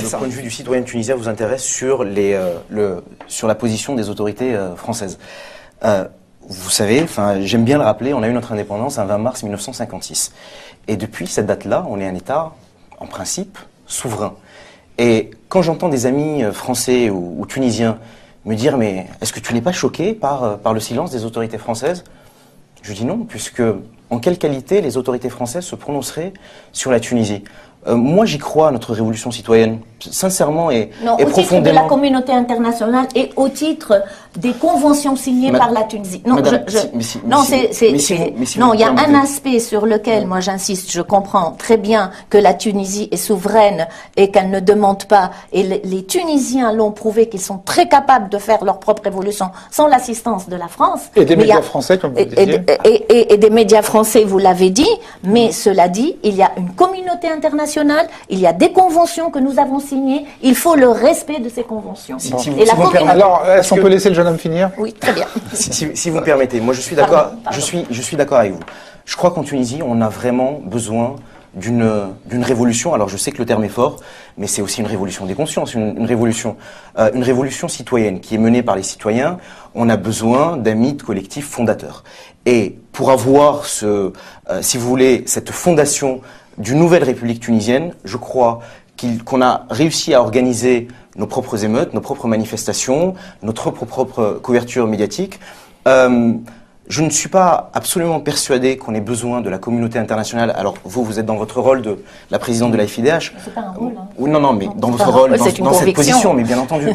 le point de vue du citoyen tunisien vous intéresse sur, sur la position des autorités françaises. Vous savez, j'aime bien le rappeler, on a eu notre indépendance un 20 mars 1956. Et depuis cette date-là, on est un État, en principe, souverain. Et quand j'entends des amis français ou tunisiens me dire « mais est-ce que tu n'es pas choqué par le silence des autorités françaises ?» Je dis non, puisque en quelle qualité les autorités françaises se prononceraient sur la Tunisie? Moi, j'y crois à notre révolution citoyenne, sincèrement et profondément. Au titre de la communauté internationale et au titre des conventions signées par la Tunisie. Non, non, il y a un aspect sur lequel, moi, j'insiste. Je comprends très bien que la Tunisie est souveraine et qu'elle ne demande pas. Et les Tunisiens l'ont prouvé qu'ils sont très capables de faire leur propre révolution sans l'assistance de la France. Et des médias français, comme vous disiez. Et des médias français, vous l'avez dit. Mais cela dit, il y a une communauté internationale. Il y a des conventions que nous avons signées. Il faut le respect de ces conventions. Alors, est-ce qu'on peut laisser le jeune homme finir? Oui, très bien. Si vous me permettez, moi je suis d'accord. Je suis d'accord avec vous. Je crois qu'en Tunisie, on a vraiment besoin d'une révolution. Alors je sais que le terme est fort, mais c'est aussi une révolution des consciences, une révolution citoyenne qui est menée par les citoyens. On a besoin d'un mythe collectif fondateur. Et pour avoir si vous voulez, cette fondation d'une nouvelle République tunisienne, je crois qu'on a réussi à organiser nos propres émeutes, nos propres manifestations, notre propre couverture médiatique. Je ne suis pas absolument persuadé qu'on ait besoin de la communauté internationale. Alors vous êtes dans votre rôle de la présidente de la FIDH. C'est pas un rôle. Hein. Non, mais dans votre rôle, dans cette position, mais bien entendu.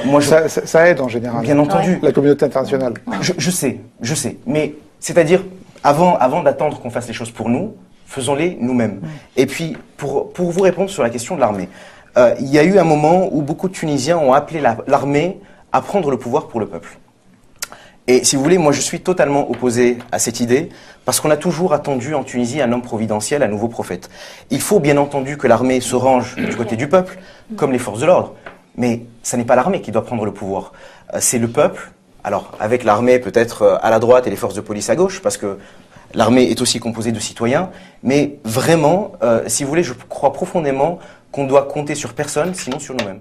Moi, ça aide en général. Bien entendu. La communauté internationale. Je sais. Mais c'est-à-dire, avant d'attendre qu'on fasse les choses pour nous, faisons-les nous-mêmes. Et puis, pour vous répondre sur la question de l'armée, il y a eu un moment où beaucoup de Tunisiens ont appelé l'armée à prendre le pouvoir pour le peuple. Et si vous voulez, moi je suis totalement opposé à cette idée, parce qu'on a toujours attendu en Tunisie un homme providentiel, un nouveau prophète. Il faut bien entendu que l'armée se range du côté du peuple, comme les forces de l'ordre. Mais ce n'est pas l'armée qui doit prendre le pouvoir, c'est le peuple. Alors, avec l'armée peut-être à la droite et les forces de police à gauche, parce que l'armée est aussi composée de citoyens, mais vraiment, si vous voulez, je crois profondément qu'on doit compter sur personne, sinon sur nous-mêmes.